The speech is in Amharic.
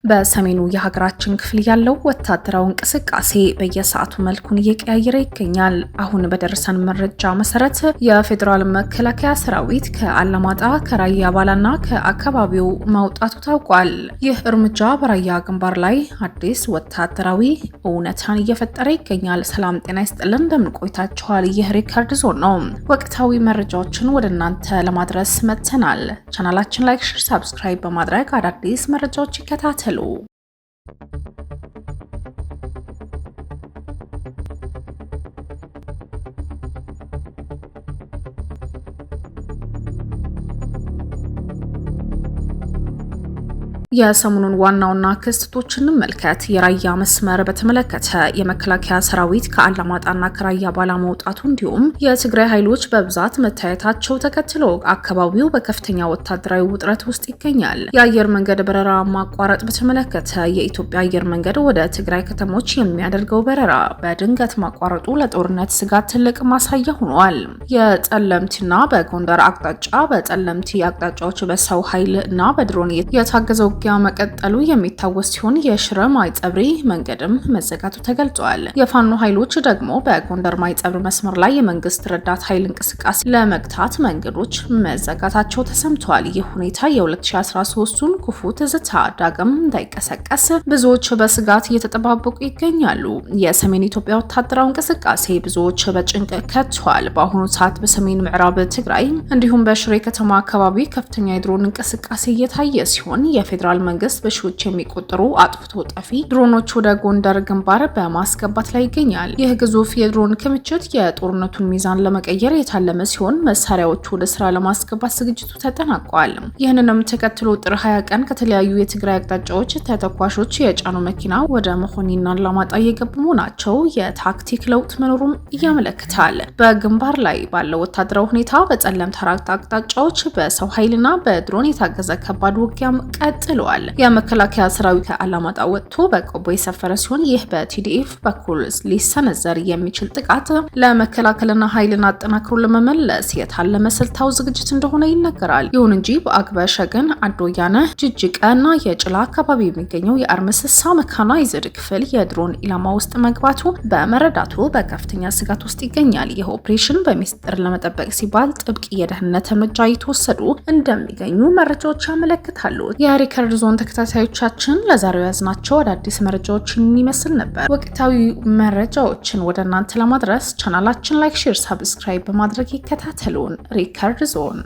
በሰሜኑ የሀገራችን ክፍል ያለው ወታደራዊ እንቅስቃሴ በየሰዓቱ መልኩን እየቀያየረ ይገኛል። አሁን በደረሰን መረጃ መሰረት የፌዴራል መከላከያ ሰራዊት ከአላማጣ ከራያ አባላና ከአካባቢው መውጣቱ ታውቋል። ይህ እርምጃ በራያ ግንባር ላይ አዲስ ወታደራዊ እውነታን እየፈጠረ ይገኛል። ሰላም ጤና ይስጥልን፣ እንደምን ቆይታችኋል? ይህ ሪከርድ ዞን ነው። ወቅታዊ መረጃዎችን ወደ እናንተ ለማድረስ መጥተናል። ቻናላችን ላይክ፣ ሼር፣ ሰብስክራይብ በማድረግ አዳዲስ መረጃዎች ይከታተሉ። የሰሞኑን ዋናውና ክስተቶችን እንመልከት። የራያ መስመር በተመለከተ የመከላከያ ሰራዊት ከአላማጣና ከራያ አባላ መውጣቱ እንዲሁም የትግራይ ኃይሎች በብዛት መታየታቸው ተከትሎ አካባቢው በከፍተኛ ወታደራዊ ውጥረት ውስጥ ይገኛል። የአየር መንገድ በረራ ማቋረጥ በተመለከተ የኢትዮጵያ አየር መንገድ ወደ ትግራይ ከተሞች የሚያደርገው በረራ በድንገት ማቋረጡ ለጦርነት ስጋት ትልቅ ማሳያ ሆኗል። የጠለምቲና በጎንደር አቅጣጫ በጠለምቲ አቅጣጫዎች በሰው ኃይል እና በድሮን የታገዘው ውጊያ መቀጠሉ የሚታወስ ሲሆን የሽረ ማይጸብሪ መንገድም መዘጋቱ ተገልጿል። የፋኖ ኃይሎች ደግሞ በጎንደር ማይጸብሪ መስመር ላይ የመንግስት ረዳት ኃይል እንቅስቃሴ ለመግታት መንገዶች መዘጋታቸው ተሰምቷል። ይህ ሁኔታ የ2013ቱን ክፉ ትዝታ ዳግም እንዳይቀሰቀስ ብዙዎች በስጋት እየተጠባበቁ ይገኛሉ። የሰሜን ኢትዮጵያ ወታደራዊ እንቅስቃሴ ብዙዎች በጭንቅ ከቷል። በአሁኑ ሰዓት በሰሜን ምዕራብ ትግራይ እንዲሁም በሽሬ ከተማ አካባቢ ከፍተኛ የድሮን እንቅስቃሴ እየታየ ሲሆን የፌዴራል መንግስት በሺዎች የሚቆጠሩ አጥፍቶ ጠፊ ድሮኖች ወደ ጎንደር ግንባር በማስገባት ላይ ይገኛል። ይህ ግዙፍ የድሮን ክምችት የጦርነቱን ሚዛን ለመቀየር የታለመ ሲሆን መሳሪያዎቹ ወደ ስራ ለማስገባት ዝግጅቱ ተጠናቋል። ይህንንም ተከትሎ ጥር 20 ቀን ከተለያዩ የትግራይ አቅጣጫዎች ተተኳሾች የጫኑ መኪና ወደ መሆኒና አላማጣ እየገቡ መሆናቸው የታክቲክ ለውጥ መኖሩን ያመለክታል። በግንባር ላይ ባለው ወታደራዊ ሁኔታ በጸለምት አራት አቅጣጫዎች በሰው ኃይልና በድሮን የታገዘ ከባድ ውጊያም ቀጥሏል። የመከላከያ ሰራዊት ከአላማጣ ወጥቶ በቆቦ የሰፈረ ሲሆን ይህ በቲዲኤፍ በኩል ሊሰነዘር የሚችል ጥቃት ለመከላከልና ኃይልን አጠናክሮ ለመመለስ የታለመ ስልታዊ ዝግጅት እንደሆነ ይነገራል። ይሁን እንጂ በአግበ ሸገን፣ አዶያነ፣ ጅጅቃና የጭላ አካባቢ የሚገኘው የአርምስሳ መካናይዝድ ክፍል የድሮን ኢላማ ውስጥ መግባቱ በመረዳቱ በከፍተኛ ስጋት ውስጥ ይገኛል። ይህ ኦፕሬሽን በሚስጥር ለመጠበቅ ሲባል ጥብቅ የደህንነት እርምጃ እየተወሰዱ እንደሚገኙ መረጃዎች ያመለክታሉ። የሪከርድ ዞን ተከታታዮቻችን ለዛሬው ያዝናቸው አዳዲስ መረጃዎችን ይመስል ነበር። ወቅታዊ መረጃዎችን ወደ እናንተ ለማድረስ ቻናላችን ላይክ፣ ሼር፣ ሰብስክራይብ በማድረግ ይከታተሉን። ሪከርድ ዞን